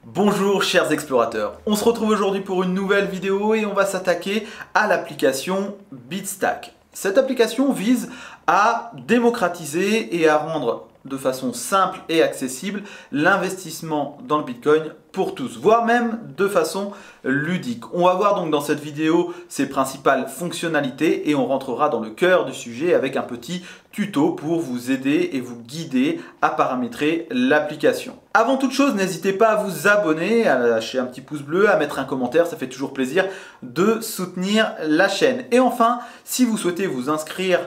Bonjour chers explorateurs, on se retrouve aujourd'hui pour une nouvelle vidéo et on va s'attaquer à l'application BitStack. Cette application vise à démocratiser et à rendre de façon simple et accessible l'investissement dans le Bitcoin pour tous, voire même de façon ludique. On va voir donc dans cette vidéo ses principales fonctionnalités et on rentrera dans le cœur du sujet avec un petit tuto pour vous aider et vous guider à paramétrer l'application. Avant toute chose, n'hésitez pas à vous abonner, à lâcher un petit pouce bleu, à mettre un commentaire, ça fait toujours plaisir de soutenir la chaîne. Et enfin, si vous souhaitez vous inscrire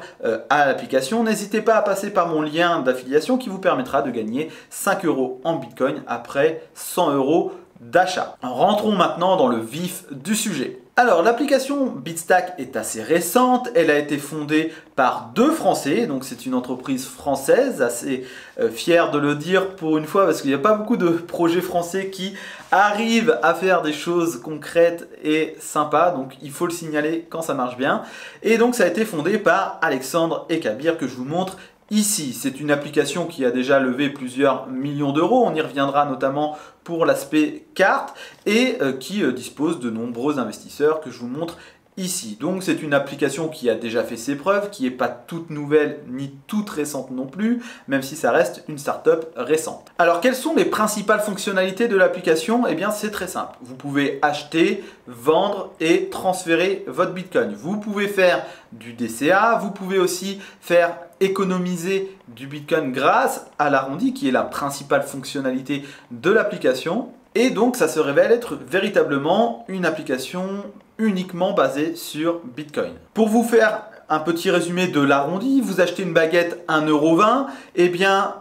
à l'application, n'hésitez pas à passer par mon lien d'affiliation qui vous permettra de gagner 5 € en Bitcoin après 100 € d'achat. Rentrons maintenant dans le vif du sujet. Alors l'application BitStack est assez récente, elle a été fondée par deux Français, donc c'est une entreprise française, assez fière de le dire pour une fois parce qu'il n'y a pas beaucoup de projets français qui arrivent à faire des choses concrètes et sympas, donc il faut le signaler quand ça marche bien. Et donc ça a été fondé par Alexandre et Kabir que je vous montre ici. C'est une application qui a déjà levé plusieurs millions d'euros, on y reviendra notamment pour l'aspect carte et qui dispose de nombreux investisseurs que je vous montre ici. Donc c'est une application qui a déjà fait ses preuves, qui n'est pas toute nouvelle ni toute récente non plus, même si ça reste une startup récente. Alors quelles sont les principales fonctionnalités de l'application? Eh bien c'est très simple. Vous pouvez acheter, vendre et transférer votre Bitcoin. Vous pouvez faire du DCA, vous pouvez aussi faire économiser du Bitcoin grâce à l'arrondi qui est la principale fonctionnalité de l'application. Et donc ça se révèle être véritablement une application uniquement basée sur Bitcoin. Pour vous faire un petit résumé de l'arrondi, vous achetez une baguette 1,20 €, et bien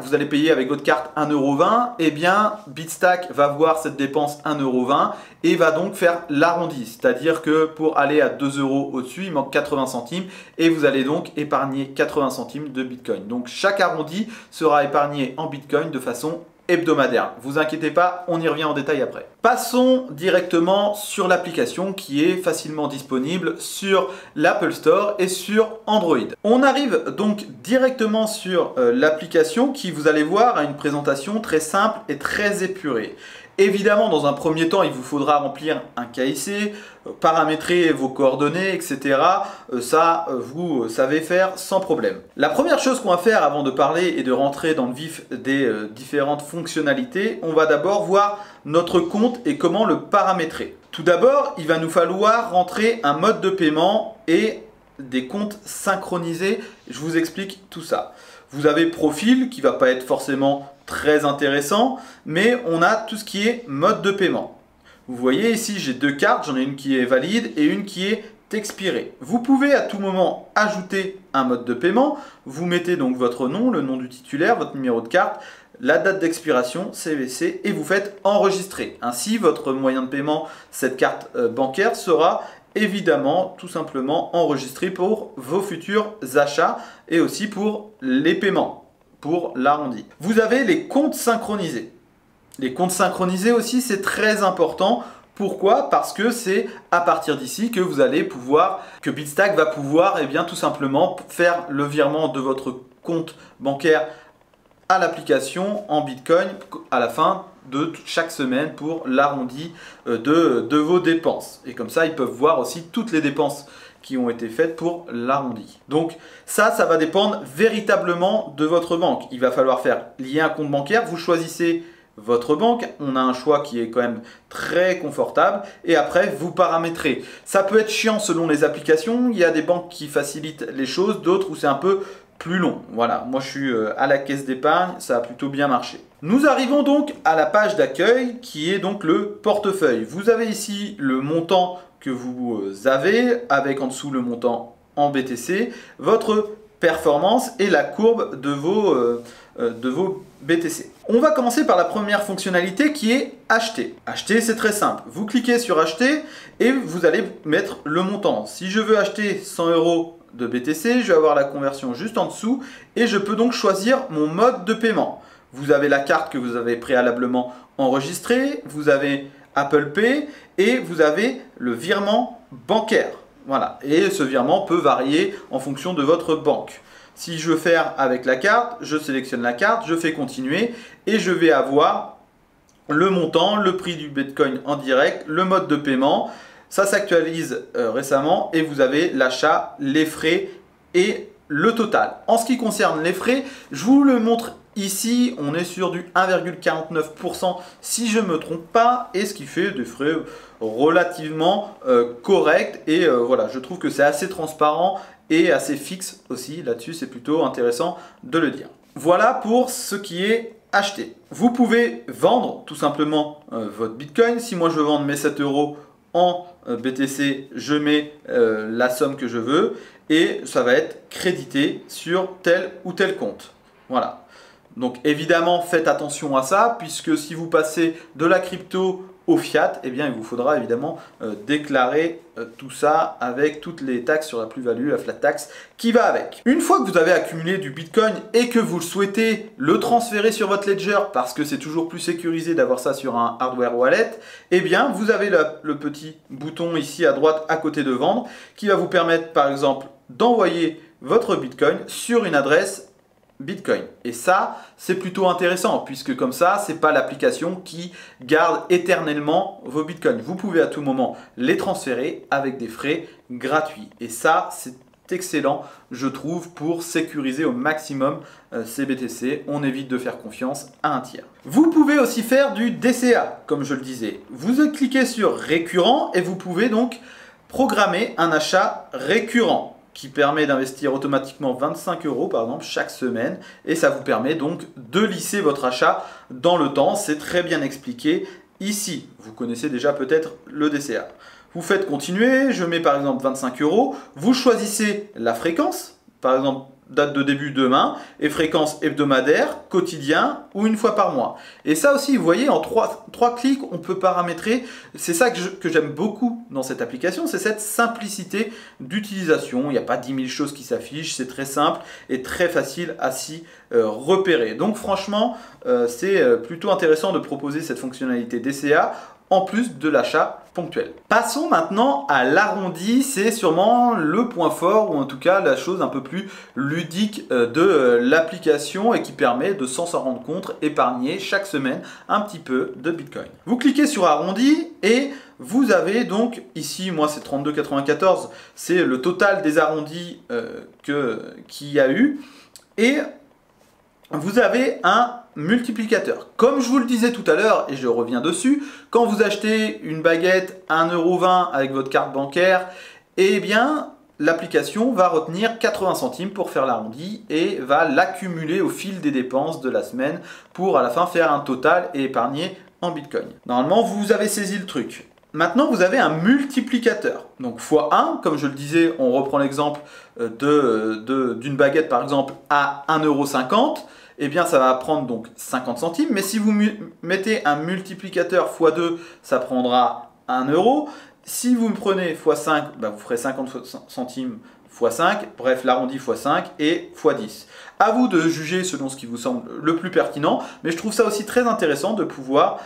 vous allez payer avec votre carte 1,20 €, et bien BitStack va voir cette dépense 1,20 € et va donc faire l'arrondi, c'est-à-dire que pour aller à 2 € au-dessus, il manque 80 centimes et vous allez donc épargner 80 centimes de Bitcoin. Donc chaque arrondi sera épargné en Bitcoin de façon hebdomadaire. Vous inquiétez pas, on y revient en détail après. Passons directement sur l'application qui est facilement disponible sur l'Apple Store et sur Android. On arrive donc directement sur l'application qui, vous allez voir, a une présentation très simple et très épurée. Évidemment, dans un premier temps, il vous faudra remplir un KIC, paramétrer vos coordonnées, etc. Ça, vous savez faire sans problème. La première chose qu'on va faire avant de parler et de rentrer dans le vif des différentes fonctionnalités, on va d'abord voir notre compte et comment le paramétrer. Tout d'abord, il va nous falloir rentrer un mode de paiement et des comptes synchronisés. Je vous explique tout ça. Vous avez profil qui ne va pas être forcément très intéressant, mais on a tout ce qui est mode de paiement. Vous voyez ici, j'ai deux cartes, j'en ai une qui est valide et une qui est expirée. Vous pouvez à tout moment ajouter un mode de paiement. Vous mettez donc votre nom, le nom du titulaire, votre numéro de carte, la date d'expiration, CVC, et vous faites enregistrer. Ainsi, votre moyen de paiement, cette carte bancaire, sera évidemment tout simplement enregistré pour vos futurs achats et aussi pour les paiements, pour l'arrondi. Vous avez les comptes synchronisés. Les comptes synchronisés aussi, c'est très important. Pourquoi? Parce que c'est à partir d'ici que vous allez pouvoir, que BitStack va pouvoir tout simplement faire le virement de votre compte bancaire à l'application en Bitcoin à la fin de chaque semaine pour l'arrondi de vos dépenses. Et comme ça, ils peuvent voir aussi toutes les dépenses qui ont été faites pour l'arrondi. Donc ça va dépendre véritablement de votre banque. Il va falloir faire lier un compte bancaire. Vous choisissez votre banque. On a un choix qui est quand même très confortable. Et après, vous paramétrez. Ça peut être chiant selon les applications. Il y a des banques qui facilitent les choses, d'autres où c'est un peu plus long. Voilà, moi je suis à la caisse d'épargne, ça a plutôt bien marché. Nous arrivons donc à la page d'accueil qui est donc le portefeuille. Vous avez ici le montant que vous avez avec en dessous le montant en BTC, votre performance et la courbe de vos BTC. On va commencer par la première fonctionnalité qui est acheter. Acheter, c'est très simple. Vous cliquez sur acheter et vous allez mettre le montant. Si je veux acheter 100 € de BTC, je vais avoir la conversion juste en dessous et je peux donc choisir mon mode de paiement. Vous avez la carte que vous avez préalablement enregistrée, vous avez Apple Pay et vous avez le virement bancaire. Voilà, et ce virement peut varier en fonction de votre banque. Si je veux faire avec la carte, je sélectionne la carte, je fais continuer et je vais avoir le montant, le prix du Bitcoin en direct, le mode de paiement. Ça s'actualise récemment et vous avez l'achat, les frais et le total. En ce qui concerne les frais, je vous le montre ici. On est sur du 1,49% si je ne me trompe pas, et ce qui fait des frais relativement corrects. Et voilà, je trouve que c'est assez transparent et assez fixe aussi. Là-dessus, c'est plutôt intéressant de le dire. Voilà pour ce qui est acheté. Vous pouvez vendre tout simplement votre Bitcoin. Si moi je veux vendre mes 7 euros en BTC, je mets la somme que je veux et ça va être crédité sur tel ou tel compte. Voilà. Donc évidemment, faites attention à ça, puisque si vous passez de la crypto au fiat, eh bien il vous faudra évidemment déclarer tout ça avec toutes les taxes sur la plus-value, la flat tax qui va avec. Une fois que vous avez accumulé du Bitcoin et que vous souhaitez le transférer sur votre Ledger, parce que c'est toujours plus sécurisé d'avoir ça sur un hardware wallet, eh bien vous avez le petit bouton ici à droite à côté de vendre qui va vous permettre par exemple d'envoyer votre Bitcoin sur une adresse Bitcoin. Et ça, c'est plutôt intéressant puisque comme ça, c'est pas l'application qui garde éternellement vos Bitcoins. Vous pouvez à tout moment les transférer avec des frais gratuits. Et ça, c'est excellent, je trouve, pour sécuriser au maximum ces BTC. On évite de faire confiance à un tiers. Vous pouvez aussi faire du DCA, comme je le disais. Vous cliquez sur récurrent et vous pouvez donc programmer un achat récurrent qui permet d'investir automatiquement 25 euros par exemple chaque semaine, et ça vous permet donc de lisser votre achat dans le temps. C'est très bien expliqué ici. Vous connaissez déjà peut-être le DCA. Vous faites continuer, je mets par exemple 25 euros, vous choisissez la fréquence, par exemple date de début demain, et fréquence hebdomadaire, quotidien ou une fois par mois. Et ça aussi, vous voyez, en trois clics, on peut paramétrer. C'est ça que j'aime beaucoup dans cette application, c'est cette simplicité d'utilisation. Il n'y a pas 10 000 choses qui s'affichent, c'est très simple et très facile à s'y repérer. Donc franchement, c'est plutôt intéressant de proposer cette fonctionnalité DCA en plus de l'achat ponctuel. Passons maintenant à l'arrondi. C'est sûrement le point fort, ou en tout cas la chose un peu plus ludique de l'application et qui permet de, sans s'en rendre compte, épargner chaque semaine un petit peu de Bitcoin. Vous cliquez sur arrondi et vous avez donc ici, moi c'est 32,94, c'est le total des arrondis qu'il y a eu, et vous avez un multiplicateur. Comme je vous le disais tout à l'heure, et je reviens dessus, quand vous achetez une baguette à 1,20 € avec votre carte bancaire, eh bien l'application va retenir 80 centimes pour faire l'arrondi et va l'accumuler au fil des dépenses de la semaine pour à la fin faire un total et épargner en Bitcoin. Normalement, vous avez saisi le truc. Maintenant, vous avez un multiplicateur. Donc x1, comme je le disais, on reprend l'exemple d'une baguette par exemple à 1,50 €. Eh bien, ça va prendre donc 50 centimes. Mais si vous mettez un multiplicateur x2, ça prendra 1 €. Si vous me prenez x5, bah vous ferez 50 centimes x5. Bref, l'arrondi x5 et x10. À vous de juger selon ce qui vous semble le plus pertinent. Mais je trouve ça aussi très intéressant de pouvoir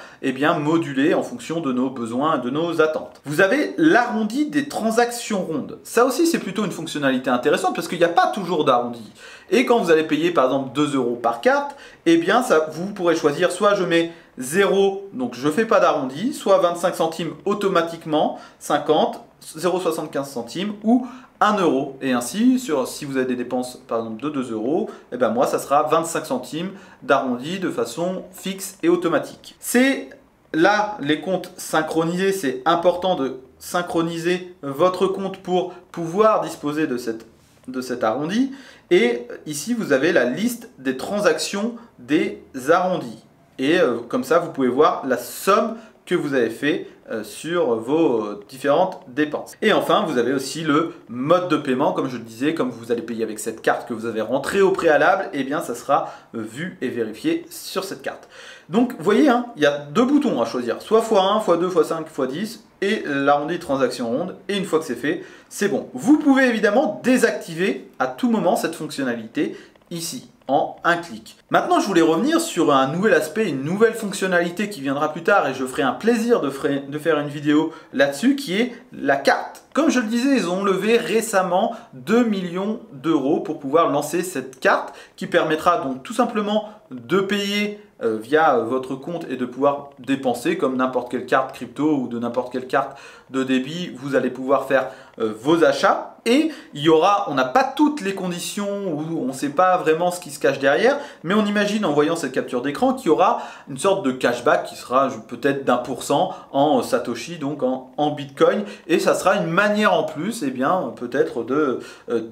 moduler en fonction de nos besoins et de nos attentes. Vous avez l'arrondi des transactions rondes. Ça aussi, c'est plutôt une fonctionnalité intéressante parce qu'il n'y a pas toujours d'arrondi. Et quand vous allez payer par exemple 2 € par carte, eh bien vous pourrez choisir soit je mets 0, donc je ne fais pas d'arrondi, soit 25 centimes automatiquement, 50, 0,75 centimes ou 1 €. Et ainsi, si vous avez des dépenses par exemple de 2 €, eh ben moi ça sera 25 centimes d'arrondi de façon fixe et automatique. C'est là les comptes synchronisés, c'est important de synchroniser votre compte pour pouvoir disposer de cet arrondi. Et ici, vous avez la liste des transactions des arrondis. Et comme ça, vous pouvez voir la somme que vous avez fait sur vos différentes dépenses. Et enfin, vous avez aussi le mode de paiement, comme je le disais, comme vous allez payer avec cette carte que vous avez rentrée au préalable, et bien ça sera vu et vérifié sur cette carte. Donc, vous voyez, hein, il y a deux boutons à choisir, soit x1, x2, x5, x10, et l'arrondi transaction ronde, et une fois que c'est fait, c'est bon. Vous pouvez évidemment désactiver à tout moment cette fonctionnalité ici, en un clic. Maintenant, je voulais revenir sur un nouvel aspect, une nouvelle fonctionnalité qui viendra plus tard, et je ferai un plaisir de faire une vidéo là-dessus, qui est la carte. Comme je le disais, ils ont levé récemment 2 millions d'euros pour pouvoir lancer cette carte, qui permettra donc tout simplement de payer via votre compte et de pouvoir dépenser comme n'importe quelle carte crypto ou de n'importe quelle carte de débit. Vous allez pouvoir faire vos achats et on n'a pas toutes les conditions où on ne sait pas vraiment ce qui se cache derrière, mais on imagine en voyant cette capture d'écran qu'il y aura une sorte de cashback qui sera peut-être d'1% en Satoshi, donc en Bitcoin, et ça sera une manière en plus, peut-être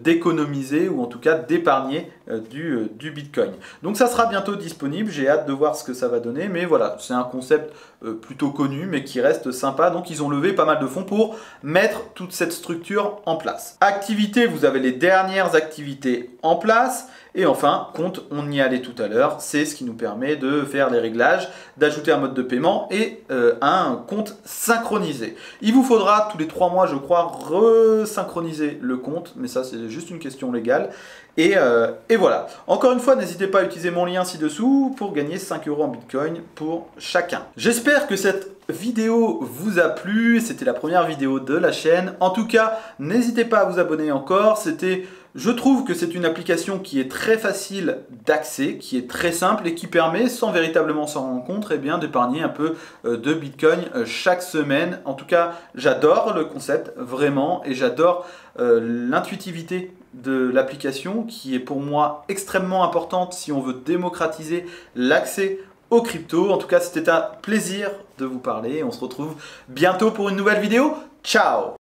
d'économiser ou en tout cas d'épargner du Bitcoin. Donc ça sera bientôt disponible, j'ai hâte de voir ce que ça va donner, mais voilà, c'est un concept plutôt connu mais qui reste sympa, donc ils ont levé pas mal de fonds pour mettre toute cette structure en place. Activité, vous avez les dernières activités en place. Et enfin, compte, on y allait tout à l'heure, c'est ce qui nous permet de faire les réglages, d'ajouter un mode de paiement et un compte synchronisé. Il vous faudra tous les 3 mois, je crois, resynchroniser le compte, mais ça c'est juste une question légale. Et voilà. Encore une fois, n'hésitez pas à utiliser mon lien ci-dessous pour gagner 5 € en Bitcoin pour chacun. J'espère que cette vidéo vous a plu, c'était la première vidéo de la chaîne. En tout cas, n'hésitez pas à vous abonner encore. Je trouve que c'est une application qui est très facile d'accès, qui est très simple et qui permet, sans véritablement s'en rendre compte, d'épargner un peu de Bitcoin chaque semaine. En tout cas, j'adore le concept, vraiment, et j'adore l'intuitivité de l'application qui est pour moi extrêmement importante si on veut démocratiser l'accès aux cryptos. En tout cas, c'était un plaisir de vous parler. On se retrouve bientôt pour une nouvelle vidéo. Ciao!